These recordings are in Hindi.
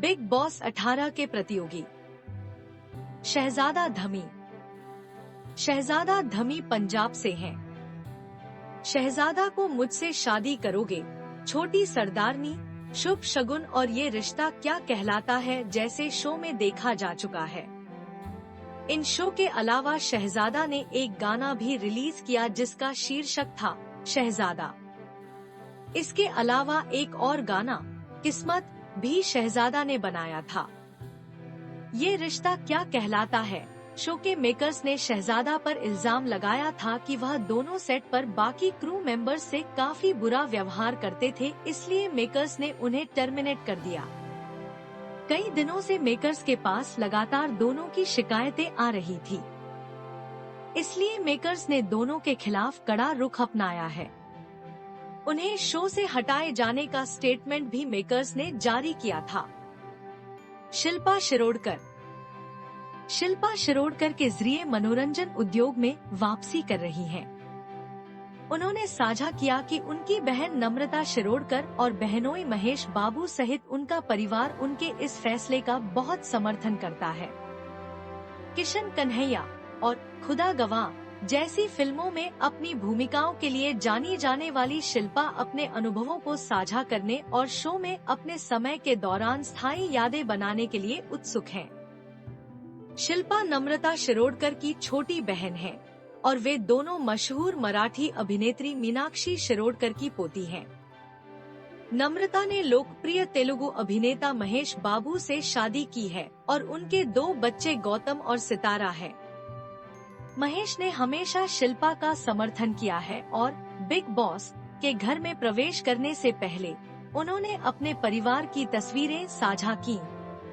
बिग बॉस 18 के प्रतियोगी शहजादा धमी। शहजादा धमी पंजाब से हैं। शहजादा को मुझसे शादी करोगे, छोटी सरदारनी, शुभ शगुन और ये रिश्ता क्या कहलाता है जैसे शो में देखा जा चुका है। इन शो के अलावा शहजादा ने एक गाना भी रिलीज किया जिसका शीर्षक था शहजादा। इसके अलावा एक और गाना किस्मत भी शहजादा ने बनाया था। ये रिश्ता क्या कहलाता है शो के मेकर्स ने शहजादा पर इल्जाम लगाया था कि वह दोनों सेट पर बाकी क्रू मेंबर्स से काफी बुरा व्यवहार करते थे, इसलिए मेकर्स ने उन्हें टर्मिनेट कर दिया। कई दिनों से मेकर्स के पास लगातार दोनों की शिकायतें आ रही थी, इसलिए मेकर्स ने दोनों के खिलाफ कड़ा रुख अपनाया है। उन्हें शो से हटाए जाने का स्टेटमेंट भी मेकर्स ने जारी किया था। शिल्पा शिरोडकर। शिल्पा शिरोडकर के जरिए मनोरंजन उद्योग में वापसी कर रही हैं। उन्होंने साझा किया कि उनकी बहन नम्रता शिरोडकर और बहनोई महेश बाबू सहित उनका परिवार उनके इस फैसले का बहुत समर्थन करता है। किशन कन्हैया और खुदा गवाह जैसी फिल्मों में अपनी भूमिकाओं के लिए जानी जाने वाली शिल्पा अपने अनुभवों को साझा करने और शो में अपने समय के दौरान स्थायी यादें बनाने के लिए उत्सुक हैं। शिल्पा नम्रता शिरोडकर की छोटी बहन है और वे दोनों मशहूर मराठी अभिनेत्री मीनाक्षी शिरोडकर की पोती हैं। नम्रता ने लोकप्रिय तेलुगु अभिनेता महेश बाबू से शादी की है और उनके 2 बच्चे गौतम और सितारा हैं। महेश ने हमेशा शिल्पा का समर्थन किया है और बिग बॉस के घर में प्रवेश करने से पहले उन्होंने अपने परिवार की तस्वीरें साझा की,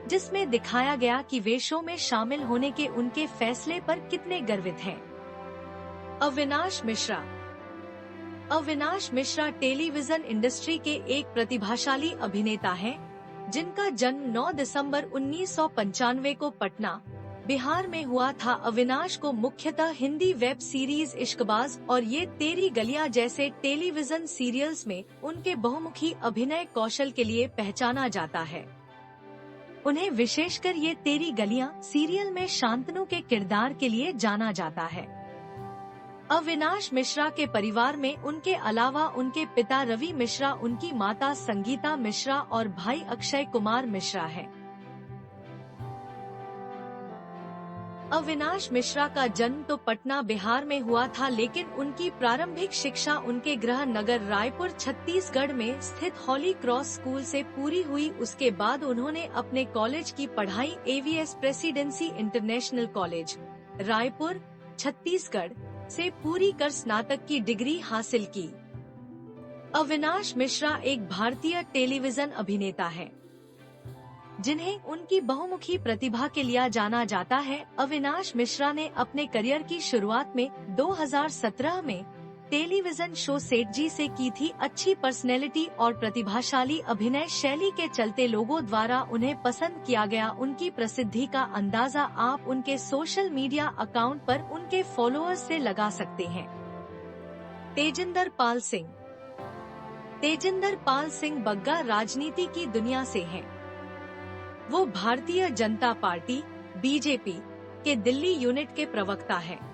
जिसमें दिखाया गया कि वे शो में शामिल होने के उनके फैसले पर कितने गर्वित हैं। अविनाश मिश्रा। अविनाश मिश्रा टेलीविजन इंडस्ट्री के एक प्रतिभाशाली अभिनेता हैं, जिनका जन्म 9 दिसंबर 1995 को पटना, बिहार में हुआ था। अविनाश को मुख्यतः हिंदी वेब सीरीज इश्कबाज और ये तेरी गलियां जैसे टेलीविजन सीरियल्स में उनके बहुमुखी अभिनय कौशल के लिए पहचाना जाता है। उन्हें विशेषकर ये तेरी गलियां सीरियल में शांतनु के किरदार के लिए जाना जाता है। अविनाश मिश्रा के परिवार में उनके अलावा उनके पिता रवि मिश्रा, उनकी माता संगीता मिश्रा और भाई अक्षय कुमार मिश्रा है। अविनाश मिश्रा का जन्म तो पटना बिहार में हुआ था, लेकिन उनकी प्रारंभिक शिक्षा उनके गृह नगर रायपुर छत्तीसगढ़ में स्थित हॉली क्रॉस स्कूल से पूरी हुई। उसके बाद उन्होंने अपने कॉलेज की पढ़ाई ABS presidency international college Raipur Chhattisgarh से पूरी कर स्नातक की डिग्री हासिल की। अविनाश मिश्रा एक भारतीय टेलीविजन अभिनेता है जिन्हें उनकी बहुमुखी प्रतिभा के लिए जाना जाता है। अविनाश मिश्रा ने अपने करियर की शुरुआत में 2017 में टेलीविजन शो सेठ जी से की थी। अच्छी पर्सनैलिटी और प्रतिभाशाली अभिनय शैली के चलते लोगों द्वारा उन्हें पसंद किया गया। उनकी प्रसिद्धि का अंदाजा आप उनके सोशल मीडिया अकाउंट पर उनके फॉलोअर्स से लगा सकते हैं। तेजिंदर पाल सिंह। तेजिंदर पाल सिंह बग्गा राजनीति की दुनिया से हैं। वो भारतीय जनता पार्टी बीजेपी के दिल्ली यूनिट के प्रवक्ता हैं।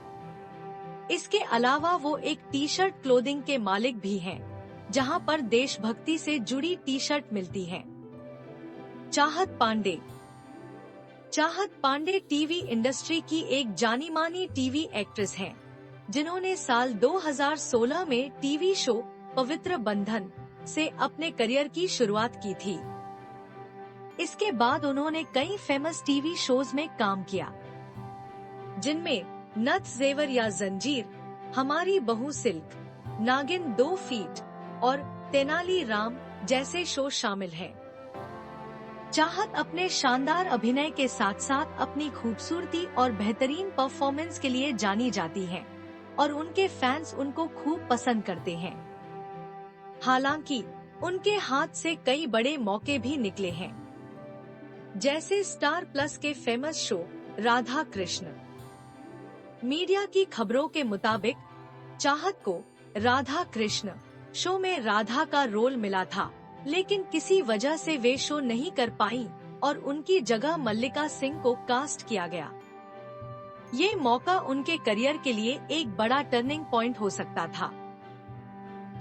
इसके अलावा वो एक टी शर्ट क्लोथिंग के मालिक भी हैं, जहां पर देशभक्ति से जुड़ी टी शर्ट मिलती हैं। चाहत पांडे। चाहत पांडे टीवी इंडस्ट्री की एक जानी मानी टीवी एक्ट्रेस हैं, जिन्होंने साल 2016 में टीवी शो पवित्र बंधन से अपने करियर की शुरुआत की थी। इसके बाद उन्होंने कई फेमस टीवी शोज में काम किया, जिनमें नथ जेवर या जंजीर, हमारी बहू सिल्क, नागिन 2 फीट और तेनाली राम जैसे शो शामिल हैं। चाहत अपने शानदार अभिनय के साथ साथ अपनी खूबसूरती और बेहतरीन परफॉर्मेंस के लिए जानी जाती हैं और उनके फैंस उनको खूब पसंद करते हैं। हालांकि उनके हाथ से कई बड़े मौके भी निकले हैं, जैसे स्टार प्लस के famous show Radha Krishna. Media की खबरों के मुताबिक चाहत को राधा कृष्ण शो में राधा का रोल मिला था, लेकिन किसी वजह से वे शो नहीं कर पाई और उनकी जगह मल्लिका सिंह को कास्ट किया गया। ये मौका उनके करियर के लिए एक बड़ा टर्निंग पॉइंट हो सकता था।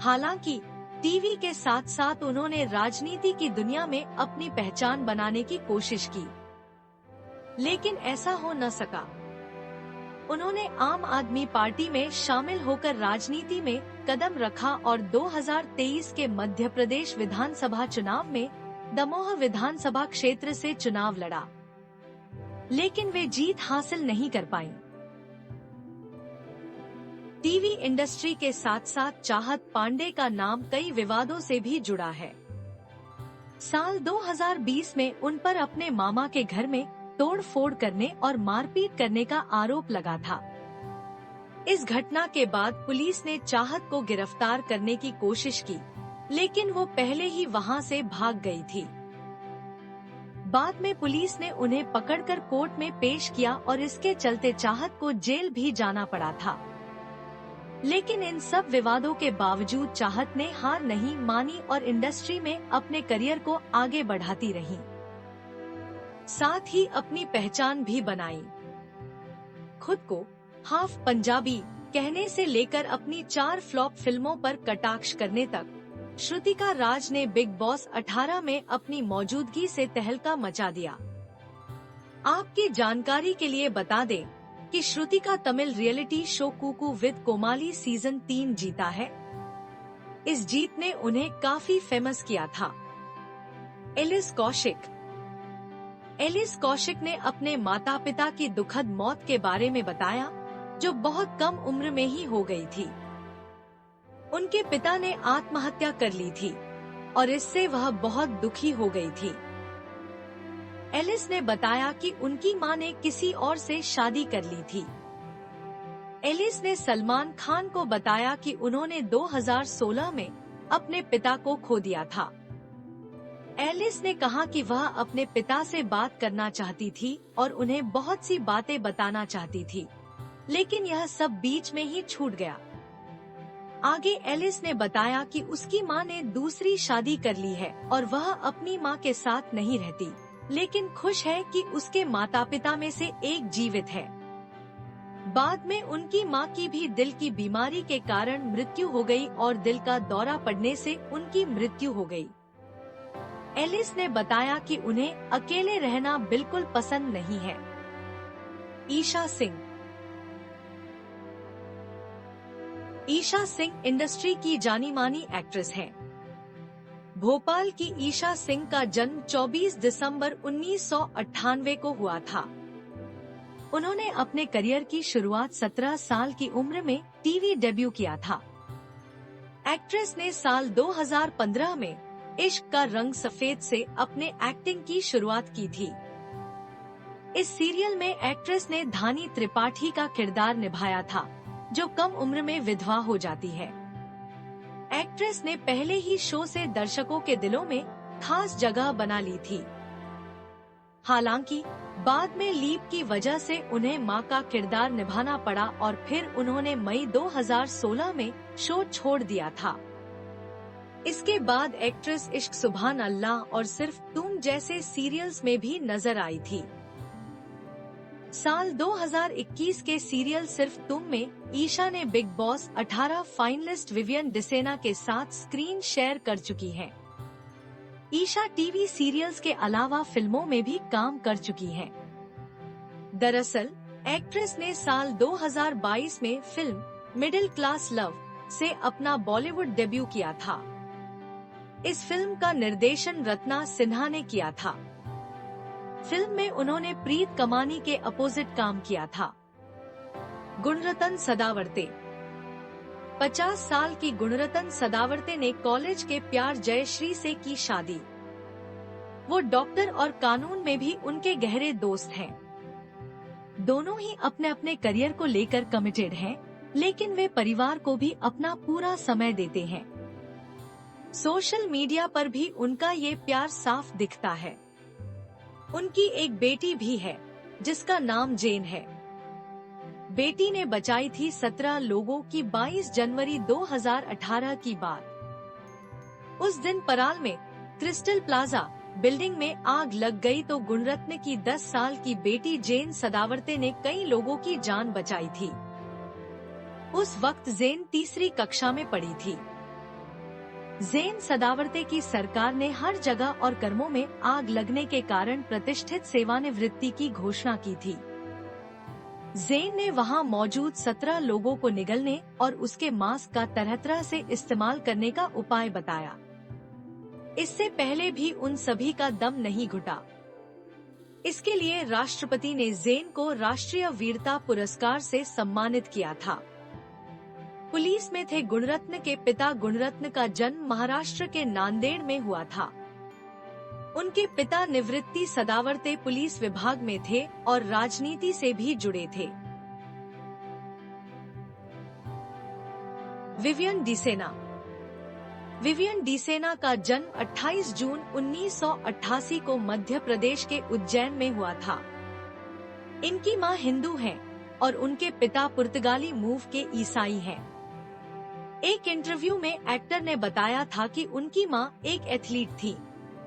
हालांकि टीवी के साथ साथ उन्होंने राजनीति की दुनिया में अपनी पहचान बनाने की कोशिश की, लेकिन ऐसा हो न सका। उन्होंने आम आदमी पार्टी में शामिल होकर राजनीति में कदम रखा और 2023 के मध्य प्रदेश विधानसभा चुनाव में दमोह विधानसभा क्षेत्र से चुनाव लड़ा, लेकिन वे जीत हासिल नहीं कर पाईं। टीवी इंडस्ट्री के साथ साथ चाहत पांडे का नाम कई विवादों से भी जुड़ा है। साल 2020 में उन पर अपने मामा के घर में तोड़-फोड़ करने और मारपीट करने का आरोप लगा था। इस घटना के बाद पुलिस ने चाहत को गिरफ्तार करने की कोशिश की, लेकिन वो पहले ही वहां से भाग गई थी। बाद में पुलिस ने उन्हें पकड़कर कोर्ट में पेश किया और इसके चलते चाहत को जेल भी जाना पड़ा था। लेकिन इन सब विवादों के बावजूद चाहत ने हार नहीं मानी और इंडस्ट्री में अपने करियर को आगे बढ़ाती रही, साथ ही अपनी पहचान भी बनाई। खुद को हाफ पंजाबी कहने से लेकर अपनी 4 फ्लॉप फिल्मों पर कटाक्ष करने तक श्रुतिका राज ने बिग बॉस 18 में अपनी मौजूदगी से तहलका मचा दिया। आपकी जानकारी के लिए बता दें कि Shrutika Tamil reality show Cooku with Comali season 3 जीता है। इस जीत ने उन्हें काफी फेमस किया था। एलिस कौशिक ने अपने माता पिता की दुखद मौत के बारे में बताया, जो बहुत कम उम्र में ही हो गई थी। उनके पिता ने आत्महत्या कर ली थी और इससे वह बहुत दुखी हो गई थी। एलिस ने बताया कि उनकी मां ने किसी और से शादी कर ली थी। एलिस ने सलमान खान को बताया कि उन्होंने 2016 में अपने पिता को खो दिया था। एलिस ने कहा कि वह अपने पिता से बात करना चाहती थी और उन्हें बहुत सी बातें बताना चाहती थी, लेकिन यह सब बीच में ही छूट गया। आगे एलिस ने बताया कि उसकी मां ने दूसरी शादी कर ली है और वह अपनी मां के साथ नहीं रहती, लेकिन खुश है कि उसके माता पिता में से एक जीवित है। बाद में उनकी मां की भी दिल की बीमारी के कारण मृत्यु हो गई और दिल का दौरा पड़ने से उनकी मृत्यु हो गई। एलिस ने बताया कि उन्हें अकेले रहना बिल्कुल पसंद नहीं है। ईशा सिंह इंडस्ट्री की जानी मानी एक्ट्रेस हैं। भोपाल की ईशा सिंह का जन्म 24 दिसंबर 1998 को हुआ था। उन्होंने अपने करियर की शुरुआत 17 साल की उम्र में टीवी डेब्यू किया था। एक्ट्रेस ने साल 2015 में इश्क का रंग सफेद से अपने एक्टिंग की शुरुआत की थी। इस सीरियल में एक्ट्रेस ने धानी त्रिपाठी का किरदार निभाया था, जो कम उम्र में विधवा हो जाती है। एक्ट्रेस ने पहले ही शो से दर्शकों के दिलों में खास जगह बना ली थी। हालांकि बाद में लीप की वजह से उन्हें मां का किरदार निभाना पड़ा और फिर उन्होंने मई 2016 में शो छोड़ दिया था। इसके बाद एक्ट्रेस इश्क सुभान अल्लाह और सिर्फ तुम जैसे सीरियल्स में भी नजर आई थी। साल 2021 के सीरियल सिर्फ तुम में ईशा ने big boss 18 finalist Vivian Dsena के साथ स्क्रीन शेयर कर चुकी हैं। ईशा टीवी सीरियल्स के अलावा फिल्मों में भी काम कर चुकी हैं। दरअसल एक्ट्रेस ने साल 2022 में फिल्म मिडिल क्लास लव से अपना बॉलीवुड डेब्यू किया था। इस फिल्म का निर्देशन रत्ना सिन्हा ने किया था। फिल्म में उन्होंने प्रीत कमानी के अपोजिट काम किया था। गुणरत्न सदावर्ते 50 साल की गुणरत्न सदावर्ते ने कॉलेज के प्यार जयश्री से की शादी। वो डॉक्टर और कानून में भी उनके गहरे दोस्त हैं। दोनों ही अपने अपने करियर को लेकर कमिटेड हैं, लेकिन वे परिवार को भी अपना पूरा समय देते हैं। सोशल मीडिया पर भी उनका ये प्यार साफ दिखता है। उनकी एक बेटी भी है, जिसका नाम जेन है। बेटी ने बचाई थी 17 लोगों की 22 जनवरी 2018 की बात। उस दिन पराल में क्रिस्टल प्लाजा बिल्डिंग में आग लग गई तो गुणरत्न की 10 साल की बेटी जेन सदावर्ते ने कई लोगों की जान बचाई थी। उस वक्त जेन तीसरी कक्षा में पढ़ी थी। जेन सदावर्ते की सरकार ने हर जगह और कर्मों में आग लगने के कारण प्रतिष्ठित सेवानिवृत्ति की घोषणा की थी। जेन ने वहां मौजूद 17 लोगों को निगलने और उसके मास्क का तरह तरह से इस्तेमाल करने का उपाय बताया। इससे पहले भी उन सभी का दम नहीं घुटा। इसके लिए राष्ट्रपति ने जेन को राष्ट्रीय वीरता पुरस्कार से सम्मानित किया था। पुलिस में थे गुणरत्न के पिता। गुणरत्न का जन्म महाराष्ट्र के नांदेड़ में हुआ था। उनके पिता निवृत्ति सदावर्ते पुलिस विभाग में थे और राजनीति से भी जुड़े थे। विवियन डिसेना। विवियन डिसेना का जन्म 28 जून 1988 को मध्य प्रदेश के उज्जैन में हुआ था। इनकी मां हिंदू हैं और उनके पिता पुर्तगाली मूव के ईसाई हैं। एक इंटरव्यू में एक्टर ने बताया था कि उनकी मां एक एथलीट थी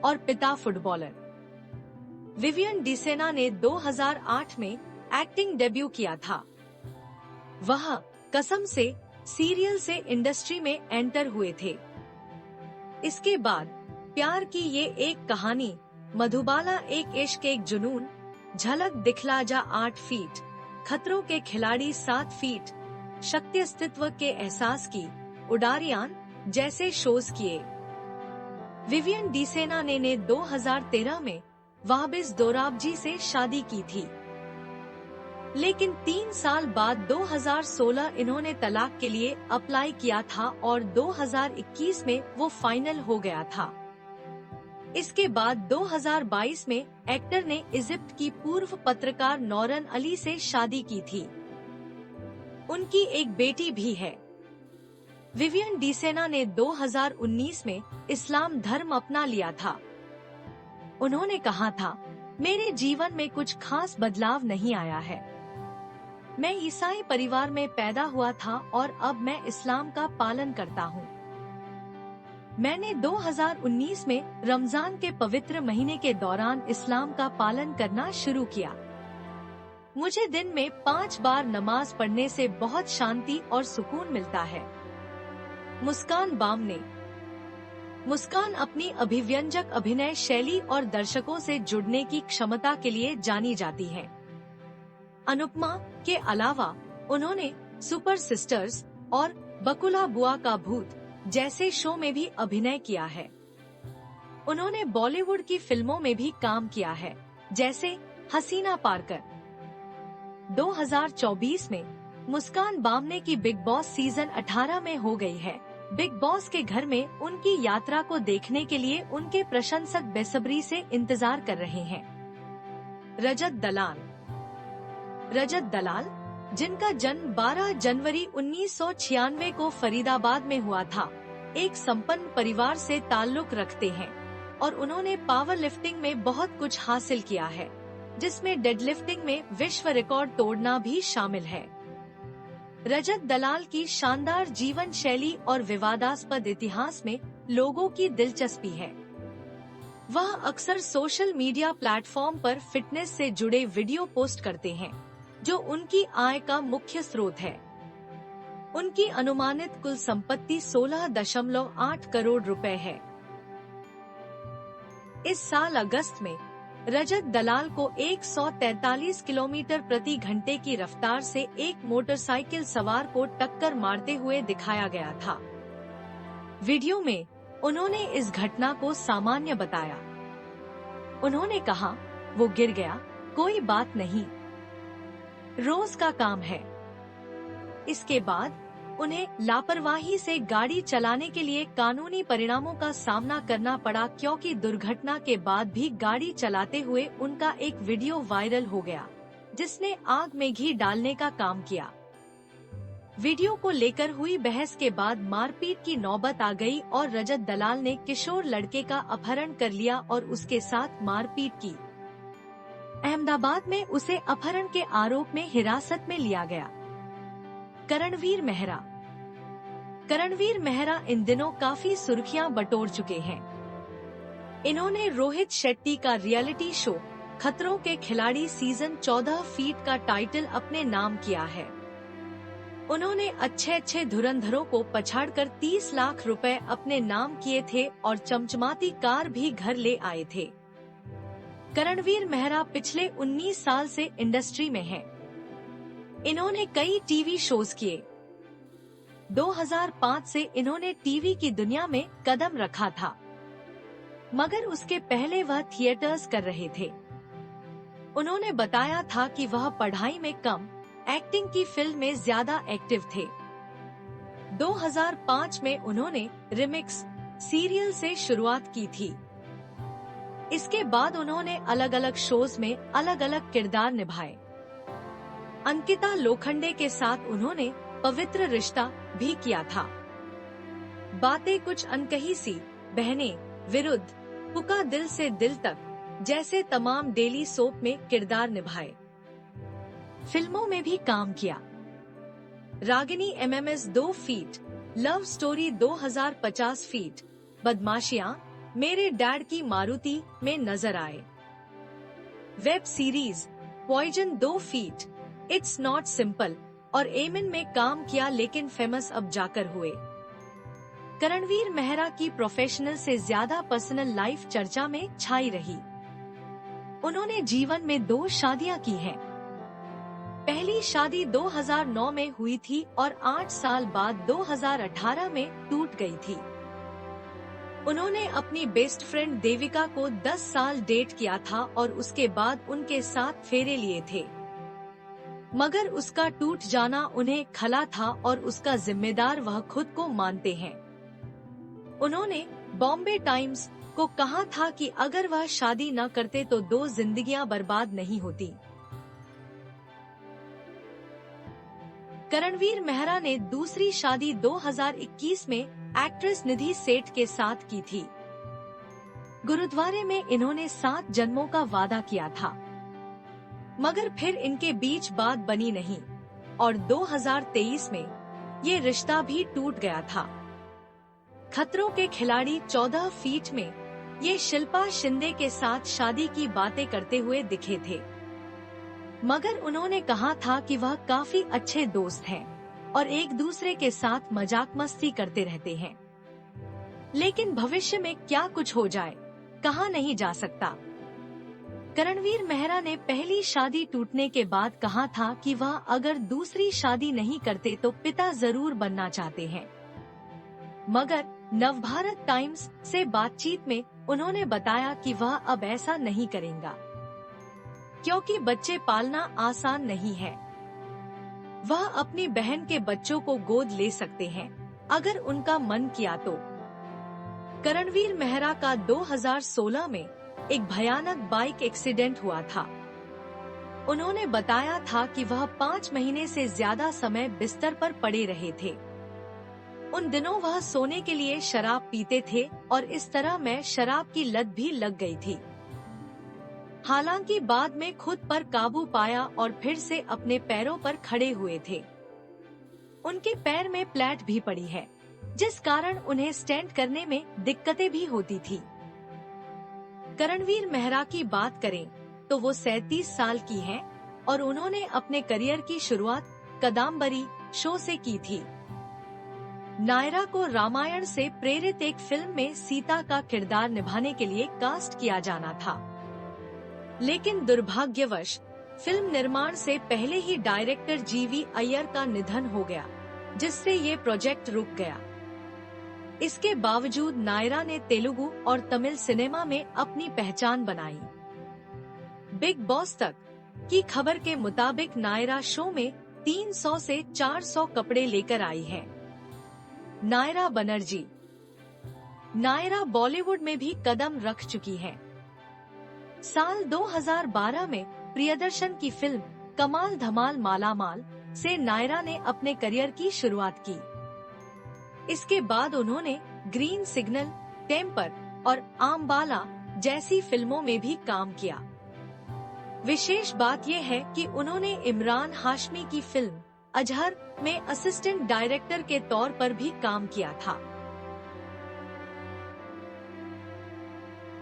और पिता फुटबॉलर। विवियन डिसेना ने 2008 में एक्टिंग डेब्यू किया था। वह कसम से सीरियल से इंडस्ट्री में एंटर हुए थे। इसके बाद प्यार की ये एक कहानी, मधुबाला एक इश्क एक जुनून, झलक दिखला जा 8 फीट, खतरों के खिलाड़ी 7 फीट, शक्ति अस्तित्व के एहसास की, उडारियान जैसे शोज किए। विवियन डिसेना ने 2013 में वाहबिज दोराबजी से शादी की थी, लेकिन 3 साल बाद 2016 इन्होंने तलाक के लिए अप्लाई किया था और 2021 में वो फाइनल हो गया था। इसके बाद 2022 में एक्टर ने इजिप्ट की पूर्व पत्रकार नौरन अली से शादी की थी। उनकी एक बेटी भी है। विवियन डिसेना ने 2019 में इस्लाम धर्म अपना लिया था। उन्होंने कहा था, मेरे जीवन में कुछ खास बदलाव नहीं आया है। मैं ईसाई परिवार में पैदा हुआ था और अब मैं इस्लाम का पालन करता हूँ। मैंने 2019 में रमजान के पवित्र महीने के दौरान इस्लाम का पालन करना शुरू किया। मुझे दिन में 5 बार नमाज पढ़ने से बहुत शांति और सुकून मिलता है। मुस्कान बामने। मुस्कान अपनी अभिव्यंजक अभिनय शैली और दर्शकों से जुड़ने की क्षमता के लिए जानी जाती है। अनुपमा के अलावा उन्होंने सुपर सिस्टर्स और बकुला बुआ का भूत जैसे शो में भी अभिनय किया है। उन्होंने बॉलीवुड की फिल्मों में भी काम किया है, जैसे हसीना पारकर। 2024 में मुस्कान बामने की बिग बॉस सीजन 18 में हो गई है। बिग बॉस के घर में उनकी यात्रा को देखने के लिए उनके प्रशंसक बेसब्री से इंतजार कर रहे हैं। रजत दलाल। रजत दलाल, जिनका जन्म 12 जनवरी 1996 को फरीदाबाद में हुआ था, एक संपन्न परिवार से ताल्लुक रखते हैं और उन्होंने पावर लिफ्टिंग में बहुत कुछ हासिल किया है, जिसमें डेडलिफ्टिंग में विश्व रिकॉर्ड तोड़ना भी शामिल है। रजत दलाल की शानदार जीवन शैली और विवादास्पद इतिहास में लोगों की दिलचस्पी है। वह अक्सर सोशल मीडिया प्लेटफॉर्म पर फिटनेस से जुड़े वीडियो पोस्ट करते हैं, जो उनकी आय का मुख्य स्रोत है। उनकी अनुमानित कुल संपत्ति 16.8 करोड़ रुपए है। इस साल अगस्त में रजत दलाल को 143 किलोमीटर प्रति घंटे की रफ्तार से एक मोटरसाइकिल सवार को टक्कर मारते हुए दिखाया गया था। वीडियो में उन्होंने इस घटना को सामान्य बताया। उन्होंने कहा, वो गिर गया, कोई बात नहीं, रोज का काम है। इसके बाद उन्हें लापरवाही से गाड़ी चलाने के लिए कानूनी परिणामों का सामना करना पड़ा, क्योंकि दुर्घटना के बाद भी गाड़ी चलाते हुए उनका एक वीडियो वायरल हो गया, जिसने आग में घी डालने का काम किया। वीडियो को लेकर हुई बहस के बाद मारपीट की नौबत आ गई और रजत दलाल ने किशोर लड़के का अपहरण कर लिया और उसके साथ मारपीट की। अहमदाबाद में उसे अपहरण के आरोप में हिरासत में लिया गया। करणवीर मेहरा। करणवीर मेहरा इन दिनों काफी सुर्खियां बटोर चुके हैं। इन्होंने रोहित शेट्टी का रियलिटी शो खतरों के खिलाड़ी सीजन 14 फीट का टाइटल अपने नाम किया है। उन्होंने अच्छे धुरंधरों को पछाड़कर 30 लाख रुपए अपने नाम किए थे और चमचमाती कार भी घर ले आए थे। करणवीर मेहरा पिछले 19 साल से इंडस्ट्री में हैं। इन्होंने कई टीवी शोज किए। 2005 से इन्होंने टीवी की दुनिया में कदम रखा था, मगर उसके पहले वह थिएटर्स कर रहे थे। उन्होंने बताया था कि वह पढ़ाई में कम, एक्टिंग की फिल्म में ज्यादा एक्टिव थे। 2005 में उन्होंने रिमिक्स सीरियल से शुरुआत की थी। इसके बाद उन्होंने अलग अलग शोज में अलग अलग किरदार निभाए। अंकिता लोखंडे के साथ उन्होंने पवित्र रिश्ता भी किया था। बातें कुछ अनकही सी, बहनें, विरुद्ध, पुका दिल से दिल तक जैसे तमाम डेली सोप में किरदार निभाए। फिल्मों में भी काम किया। रागिनी MMS 2 फीट, लव स्टोरी 2050 फीट, बदमाशियां, मेरे डैड की मारुति में नजर आए। वेब सीरीज पॉइजन 2 फीट, इट्स नॉट सिंपल और एमिन में काम किया, लेकिन फेमस अब जाकर हुए। करणवीर मेहरा की प्रोफेशनल से ज्यादा पर्सनल लाइफ चर्चा में छाई रही। उन्होंने जीवन में 2 शादियां की हैं। पहली शादी 2009 में हुई थी और 8 साल बाद 2018 में टूट गई थी। उन्होंने अपनी बेस्ट फ्रेंड देविका को 10 साल डेट किया था और उसके बाद उनके साथ फेरे लिए थे, मगर उसका टूट जाना उन्हें खला था और उसका जिम्मेदार वह खुद को मानते हैं। उन्होंने बॉम्बे टाइम्स को कहा था कि अगर वह शादी न करते तो 2 जिंदगियां बर्बाद नहीं होती। करणवीर मेहरा ने दूसरी शादी 2021 में एक्ट्रेस निधि सेठ के साथ की थी। गुरुद्वारे में इन्होंने 7 जन्मों का वादा किया था, मगर फिर इनके बीच बात बनी नहीं और 2023 में ये रिश्ता भी टूट गया था। खतरों के खिलाड़ी 14 फीट में ये शिल्पा शिंदे के साथ शादी की बातें करते हुए दिखे थे, मगर उन्होंने कहा था कि वह काफी अच्छे दोस्त हैं और एक दूसरे के साथ मजाक मस्ती करते रहते हैं। लेकिन भविष्य में क्या कुछ हो जाए, कहा नहीं जा सकता। करणवीर मेहरा ने पहली शादी टूटने के बाद कहा था कि वह अगर दूसरी शादी नहीं करते तो पिता जरूर बनना चाहते हैं, मगर नवभारत टाइम्स से बातचीत में उन्होंने बताया कि वह अब ऐसा नहीं करेंगे, क्योंकि बच्चे पालना आसान नहीं है। वह अपनी बहन के बच्चों को गोद ले सकते हैं अगर उनका मन किया तो। करणवीर मेहरा का 2016 में एक भयानक बाइक एक्सीडेंट हुआ था। उन्होंने बताया था कि वह 5 महीने से ज्यादा समय बिस्तर पर पड़े रहे थे। उन दिनों वह सोने के लिए शराब पीते थे और इस तरह में शराब की लत भी लग गई थी। हालांकि बाद में खुद पर काबू पाया और फिर से अपने पैरों पर खड़े हुए थे। उनके पैर में प्लेट भी पड़ी है, जिस कारण उन्हें स्टैंड करने में दिक्कतें भी होती थी। करणवीर मेहरा की बात करें तो वो 37 साल की हैं और उन्होंने अपने करियर की शुरुआत कदम्बरी शो से की थी। नायरा को रामायण से प्रेरित एक फिल्म में सीता का किरदार निभाने के लिए कास्ट किया जाना था, लेकिन दुर्भाग्यवश फिल्म निर्माण से पहले ही डायरेक्टर GV अय्यर का निधन हो गया, जिससे ये प्रोजेक्ट रुक गया। इसके बावजूद नायरा ने तेलुगु और तमिल सिनेमा में अपनी पहचान बनाई। बिग बॉस तक की खबर के मुताबिक नायरा शो में 300 से 400 कपड़े लेकर आई है। नायरा बनर्जी। नायरा बॉलीवुड में भी कदम रख चुकी है। साल 2012 में प्रियदर्शन की फिल्म कमाल धमाल मालामाल से नायरा ने अपने करियर की शुरुआत की। इसके बाद उन्होंने ग्रीन सिग्नल, टेम्पर और आमबाला जैसी फिल्मों में भी काम किया। विशेष बात यह है कि उन्होंने इमरान हाशमी की फिल्म अजहर में असिस्टेंट डायरेक्टर के तौर पर भी काम किया था।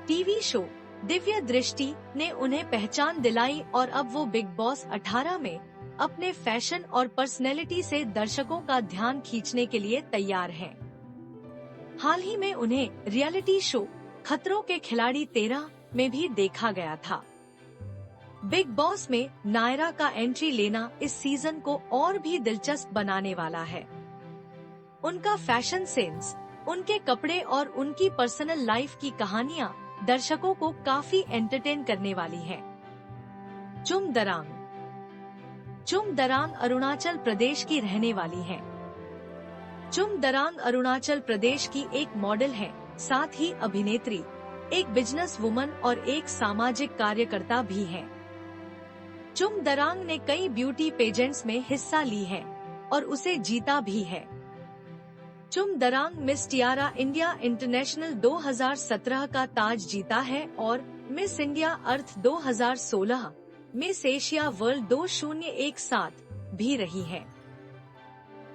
टीवी शो दिव्य दृष्टि ने उन्हें पहचान दिलाई और अब वो बिग बॉस 18 में अपने फैशन और पर्सनैलिटी से दर्शकों का ध्यान खींचने के लिए तैयार हैं। हाल ही में उन्हें रियलिटी शो खतरों के खिलाड़ी 13 में भी देखा गया था। बिग बॉस में नायरा का एंट्री लेना इस सीजन को और भी दिलचस्प बनाने वाला है। उनका फैशन सेंस, उनके कपड़े और उनकी पर्सनल लाइफ की कहानियां दर्शकों को काफी एंटरटेन करने वाली हैं। चुम दरांग। चुम दरांग अरुणाचल प्रदेश की रहने वाली हैं। चुम दरांग अरुणाचल प्रदेश की एक मॉडल है, साथ ही अभिनेत्री, एक बिजनेस वुमन और एक सामाजिक कार्यकर्ता भी हैं। चुम दरांग ने कई ब्यूटी पेजेंट्स में हिस्सा ली है और उसे जीता भी है। Chum Darang Miss Tiara India International 2017 का ताज जीता है और Miss India Earth 2016, Miss Asia World 2017 भी रही है।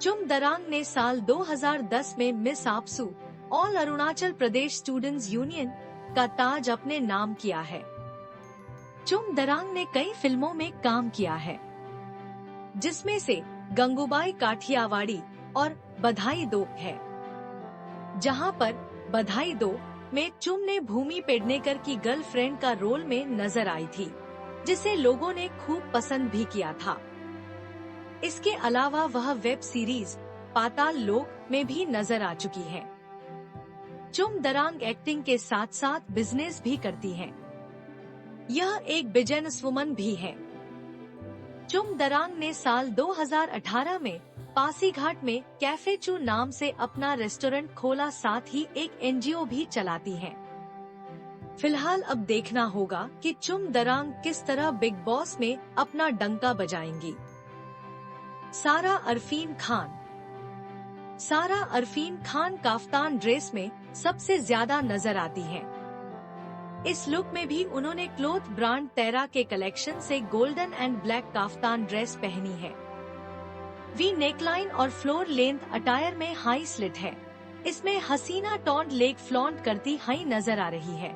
चुम दरांग ने साल 2010 में मिस आपसू all Arunachal Pradesh students union का ताज अपने नाम किया है। चुम दरांग ने कई फिल्मों में काम किया है, जिसमें से गंगूबाई काठियावाड़ी और बधाई दो है, जहां पर बधाई दो में चुम ने भूमि पेडनेकर की गर्लफ्रेंड का रोल में नजर आई थी, जिसे लोगों ने खूब पसंद भी किया था। इसके अलावा वह वेब सीरीज पाताल लोक में भी नजर आ चुकी है। चुम दरांग एक्टिंग के साथ साथ बिजनेस भी करती हैं। यह एक बिजनेस वुमन भी है। चुम दरांग ने साल 2018 में पासीघाट में कैफे चू नाम से अपना रेस्टोरेंट खोला, साथ ही एक एनजीओ भी चलाती हैं। फिलहाल अब देखना होगा कि चुम दरांग किस तरह बिग बॉस में अपना डंका बजाएंगी। सारा अरफीन खान। सारा अरफीन खान काफ्तान ड्रेस में सबसे ज्यादा नजर आती हैं। इस लुक में भी उन्होंने क्लोथ ब्रांड तेरा के कलेक्शन से golden and black kaftan dress पहनी है। वी नेकलाइन और फ्लोर लेंथ अटायर में हाई स्लिट है। इसमें हसीना टॉन्ट लेग फ्लॉन्ट करती हुई नजर आ रही है।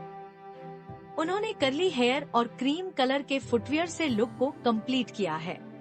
उन्होंने कर्ली हेयर और क्रीम कलर के फुटवियर से लुक को कंप्लीट किया है।